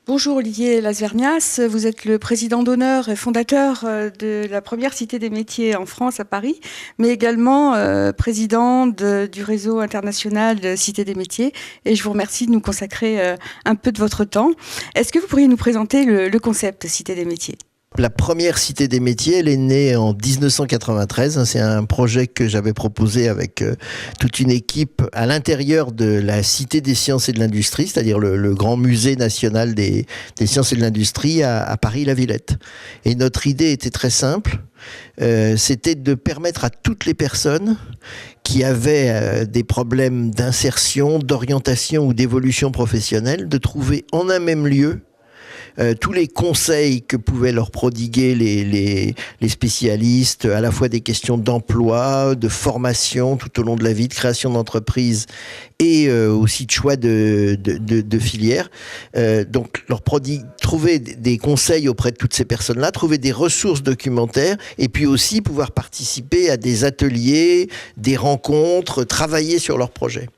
Bonjour Olivier Lasvernias, vous êtes le président d'honneur et fondateur de la première Cité des métiers en France à Paris, mais également président du réseau international de Cité des métiers, et je vous remercie de nous consacrer un peu de votre temps. Est-ce que vous pourriez nous présenter le concept Cité des métiers ? La première Cité des métiers, elle est née en 1993. C'est un projet que j'avais proposé avec toute une équipe à l'intérieur de la Cité des sciences et de l'industrie, c'est-à-dire le grand musée national des sciences et de l'industrie à Paris-la-Villette. Et notre idée était très simple. C'était de permettre à toutes les personnes qui avaient des problèmes d'insertion, d'orientation ou d'évolution professionnelle de trouver en un même lieu tous les conseils que pouvaient leur prodiguer les spécialistes, à la fois des questions d'emploi, de formation tout au long de la vie, de création d'entreprise et aussi de choix de filières. Donc trouver des conseils auprès de toutes ces personnes-là, trouver des ressources documentaires et puis aussi pouvoir participer à des ateliers, des rencontres, travailler sur leurs projets.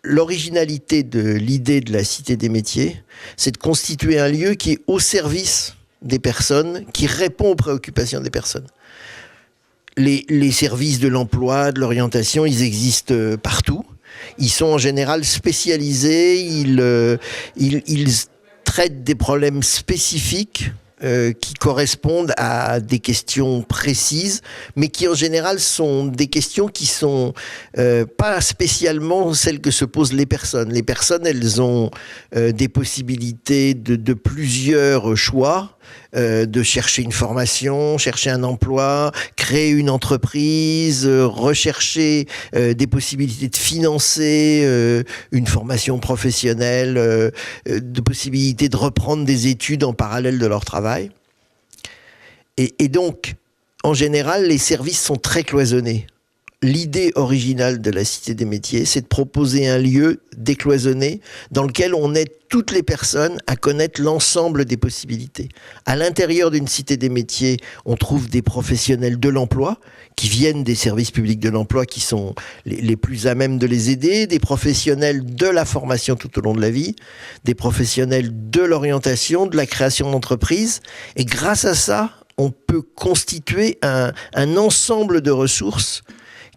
L'originalité de l'idée de la Cité des métiers, c'est de constituer un lieu qui est au service des personnes, qui répond aux préoccupations des personnes. Les services de l'emploi, de l'orientation, ils existent partout. Ils sont en général spécialisés, ils traitent des problèmes spécifiques qui correspondent à des questions précises, mais qui en général sont des questions qui sont pas spécialement celles que se posent les personnes. Les personnes, elles ont des possibilités de plusieurs choix, de chercher une formation, chercher un emploi, créer une entreprise, rechercher des possibilités de financer une formation professionnelle, de possibilités de reprendre des études en parallèle de leur travail. Et donc, en général, les services sont très cloisonnés. L'idée originale de la Cité des métiers, c'est de proposer un lieu décloisonné dans lequel on aide toutes les personnes à connaître l'ensemble des possibilités. À l'intérieur d'une Cité des métiers, on trouve des professionnels de l'emploi qui viennent des services publics de l'emploi qui sont les plus à même de les aider, des professionnels de la formation tout au long de la vie, des professionnels de l'orientation, de la création d'entreprises. Et grâce à ça, on peut constituer un ensemble de ressources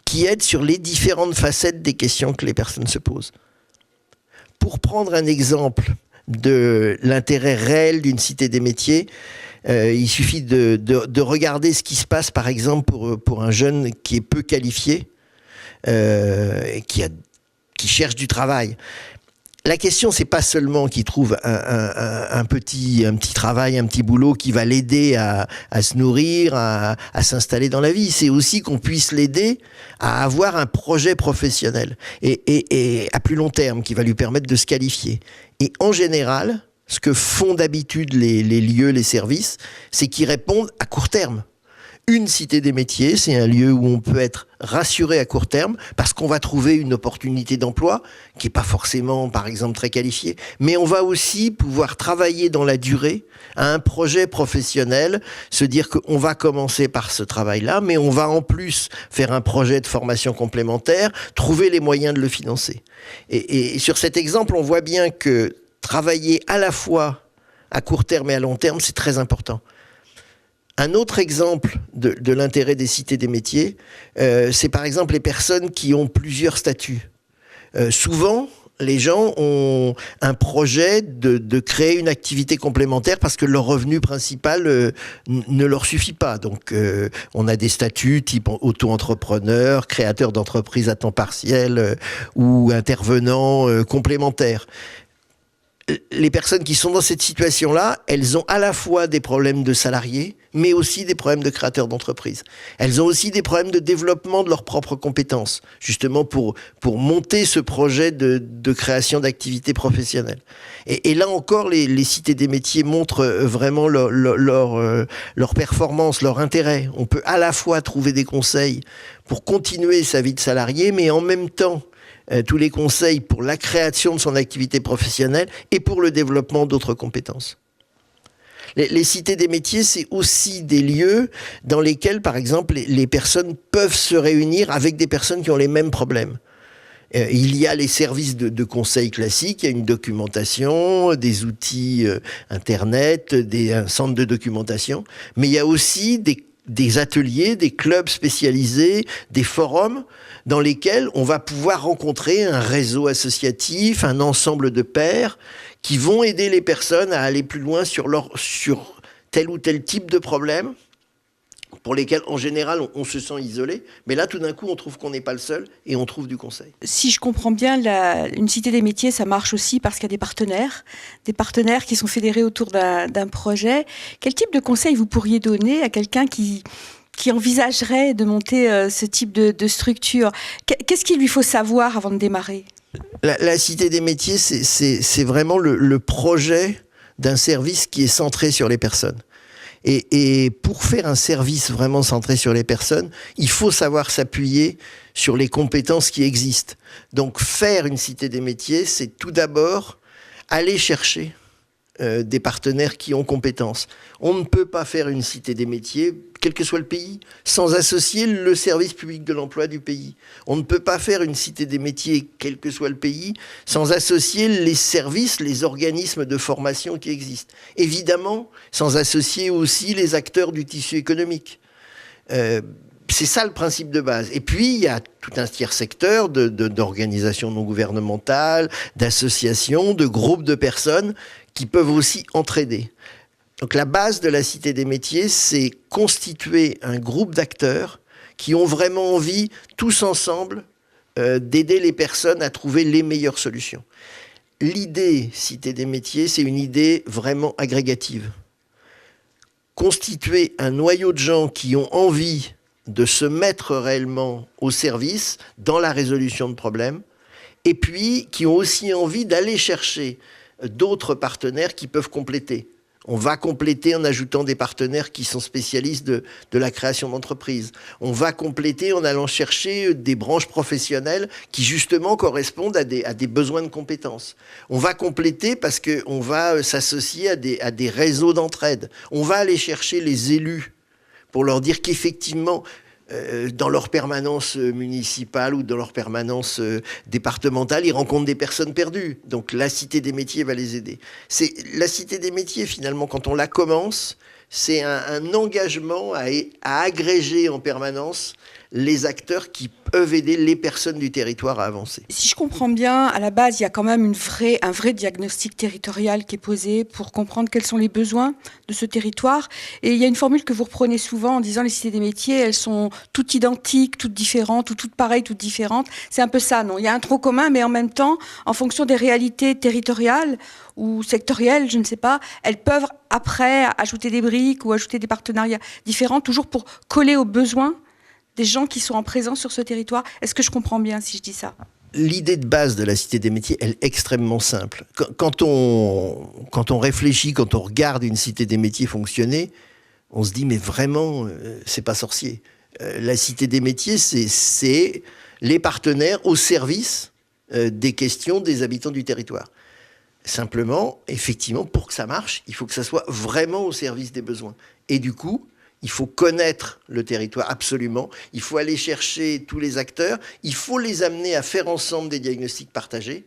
qui aide sur les différentes facettes des questions que les personnes se posent. Pour prendre un exemple de l'intérêt réel d'une Cité des métiers, il suffit de regarder ce qui se passe, par exemple, pour un jeune qui est peu qualifié, qui cherche du travail. La question, c'est pas seulement qu'il trouve un petit travail, un petit boulot qui va l'aider à se nourrir, à s'installer dans la vie. C'est aussi qu'on puisse l'aider à avoir un projet professionnel et à plus long terme qui va lui permettre de se qualifier. Et en général, ce que font d'habitude les lieux, les services, c'est qu'ils répondent à court terme. Une Cité des métiers, c'est un lieu où on peut être rassuré à court terme parce qu'on va trouver une opportunité d'emploi qui n'est pas forcément, par exemple, très qualifiée. Mais on va aussi pouvoir travailler dans la durée à un projet professionnel, se dire qu'on va commencer par ce travail-là, mais on va en plus faire un projet de formation complémentaire, trouver les moyens de le financer. Et sur cet exemple, on voit bien que travailler à la fois à court terme et à long terme, c'est très important. Un autre exemple de l'intérêt des cités des métiers, c'est par exemple les personnes qui ont plusieurs statuts. Souvent, les gens ont un projet de créer une activité complémentaire parce que leur revenu principal ne leur suffit pas. Donc, on a des statuts type auto-entrepreneur, créateur d'entreprise à temps partiel ou intervenant complémentaire. Les personnes qui sont dans cette situation-là, elles ont à la fois des problèmes de salariés, mais aussi des problèmes de créateurs d'entreprise. Elles ont aussi des problèmes de développement de leurs propres compétences, justement pour monter ce projet de création d'activités professionnelles. Et là encore, les cités des métiers montrent vraiment leur performance, leur intérêt. On peut à la fois trouver des conseils pour continuer sa vie de salarié, mais en même temps, tous les conseils pour la création de son activité professionnelle et pour le développement d'autres compétences. Les cités des métiers, c'est aussi des lieux dans lesquels, par exemple, les personnes peuvent se réunir avec des personnes qui ont les mêmes problèmes. Il y a les services de conseil classiques, il y a une documentation, des outils Internet, un centre de documentation, mais il y a aussi des ateliers, des clubs spécialisés, des forums dans lesquels on va pouvoir rencontrer un réseau associatif, un ensemble de pairs qui vont aider les personnes à aller plus loin sur tel ou tel type de problème pour lesquels, en général, on se sent isolé. Mais là, tout d'un coup, on trouve qu'on n'est pas le seul et on trouve du conseil. Si je comprends bien, une cité des métiers, ça marche aussi parce qu'il y a des partenaires qui sont fédérés autour d'un projet. Quel type de conseil vous pourriez donner à quelqu'un qui envisagerait de monter ce type de structure? Qu'est-ce qu'il lui faut savoir avant de démarrer? La cité des métiers, c'est vraiment le projet d'un service qui est centré sur les personnes. Et pour faire un service vraiment centré sur les personnes, il faut savoir s'appuyer sur les compétences qui existent. Donc faire une cité des métiers, c'est tout d'abord aller chercher des partenaires qui ont compétences. On ne peut pas faire une cité des métiers, quel que soit le pays, sans associer le service public de l'emploi du pays. On ne peut pas faire une cité des métiers, quel que soit le pays, sans associer les services, les organismes de formation qui existent. Évidemment, sans associer aussi les acteurs du tissu économique. C'est ça le principe de base. Et puis, il y a tout un tiers secteur d'organisations non gouvernementales, d'associations, de groupes de personnes qui peuvent aussi entraider. Donc la base de la Cité des métiers, c'est constituer un groupe d'acteurs qui ont vraiment envie, tous ensemble, d'aider les personnes à trouver les meilleures solutions. L'idée Cité des métiers, c'est une idée vraiment agrégative. Constituer un noyau de gens qui ont envie de se mettre réellement au service dans la résolution de problèmes, et puis qui ont aussi envie d'aller chercher d'autres partenaires qui peuvent compléter. On va compléter en ajoutant des partenaires qui sont spécialistes de la création d'entreprises. On va compléter en allant chercher des branches professionnelles qui justement correspondent à des besoins de compétences. On va compléter parce qu'on va s'associer à des réseaux d'entraide. On va aller chercher les élus pour leur dire qu'effectivement, dans leur permanence municipale ou dans leur permanence départementale, ils rencontrent des personnes perdues. Donc la Cité des métiers va les aider. La Cité des métiers, finalement, quand on la commence, c'est un engagement à agréger en permanence les acteurs qui peuvent aider les personnes du territoire à avancer. Si je comprends bien, à la base, il y a quand même un vrai diagnostic territorial qui est posé pour comprendre quels sont les besoins de ce territoire. Et il y a une formule que vous reprenez souvent en disant les cités des métiers, elles sont toutes identiques, toutes différentes, ou toutes pareilles, toutes différentes. C'est un peu ça, non? Il y a un tronc commun, mais en même temps, en fonction des réalités territoriales ou sectorielles, je ne sais pas, elles peuvent après ajouter des briques ou ajouter des partenariats différents, toujours pour coller aux besoins des gens qui sont en présence sur ce territoire. Est-ce que je comprends bien si je dis ça? L'idée de base de la Cité des métiers, elle est extrêmement simple. Quand on réfléchit, quand on regarde une Cité des métiers fonctionner, on se dit mais vraiment, c'est pas sorcier. La Cité des métiers, c'est les partenaires au service des questions des habitants du territoire. Simplement, effectivement, pour que ça marche, il faut que ça soit vraiment au service des besoins. Et du coup, il faut connaître le territoire absolument, il faut aller chercher tous les acteurs, il faut les amener à faire ensemble des diagnostics partagés,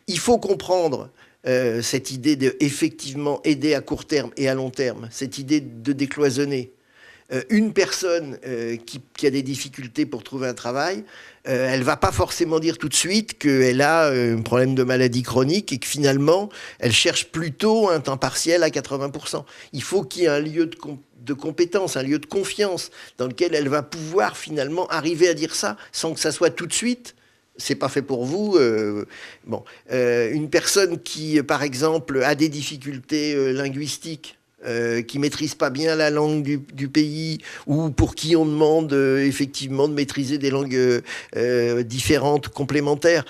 il faut comprendre cette idée de effectivement aider à court terme et à long terme, cette idée de décloisonner. Une personne qui a des difficultés pour trouver un travail, elle va pas forcément dire tout de suite qu'elle a un problème de maladie chronique et que finalement, elle cherche plutôt un temps partiel à 80%. Il faut qu'il y ait un lieu de compétence, un lieu de confiance dans lequel elle va pouvoir finalement arriver à dire ça sans que ça soit tout de suite. C'est pas fait pour vous. Une personne qui, par exemple, a des difficultés linguistiques, qui maîtrise pas bien la langue du pays ou pour qui on demande effectivement de maîtriser des langues différentes, complémentaires,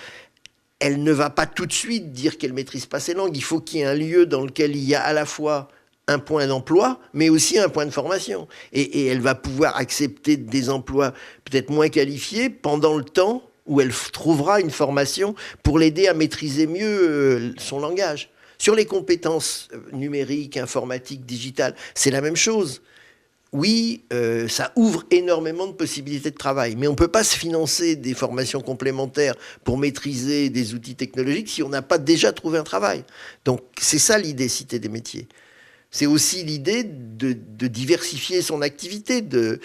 elle ne va pas tout de suite dire qu'elle maîtrise pas ces langues. Il faut qu'il y ait un lieu dans lequel il y a à la fois un point d'emploi, mais aussi un point de formation. Et elle va pouvoir accepter des emplois peut-être moins qualifiés pendant le temps où elle trouvera une formation pour l'aider à maîtriser mieux son langage. Sur les compétences numériques, informatiques, digitales, c'est la même chose. oui, ça ouvre énormément de possibilités de travail, mais on ne peut pas se financer des formations complémentaires pour maîtriser des outils technologiques si on n'a pas déjà trouvé un travail. Donc c'est ça l'idée Cité des métiers. C'est aussi l'idée de diversifier son activité, de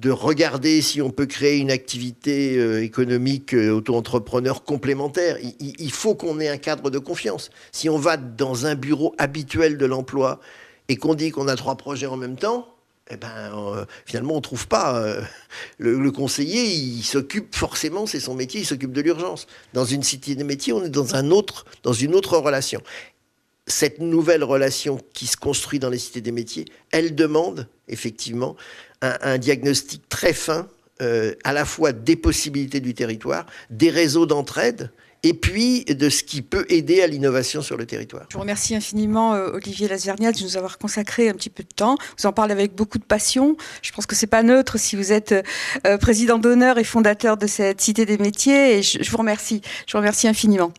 regarder si on peut créer une activité économique auto-entrepreneur complémentaire. Il faut qu'on ait un cadre de confiance. Si on va dans un bureau habituel de l'emploi et qu'on dit qu'on a 3 projets en même temps, eh ben, finalement, on ne trouve pas. Le conseiller, il s'occupe forcément, c'est son métier, il s'occupe de l'urgence. Dans une cité des métiers, on est dans une autre relation. Cette nouvelle relation qui se construit dans les cités des métiers, elle demande effectivement un diagnostic très fin, à la fois des possibilités du territoire, des réseaux d'entraide, et puis de ce qui peut aider à l'innovation sur le territoire. Je vous remercie infiniment, Olivier Lasvergnat, de nous avoir consacré un petit peu de temps. Vous en parlez avec beaucoup de passion. Je pense que c'est pas neutre si vous êtes président d'honneur et fondateur de cette Cité des métiers. Et je vous remercie. Je vous remercie infiniment.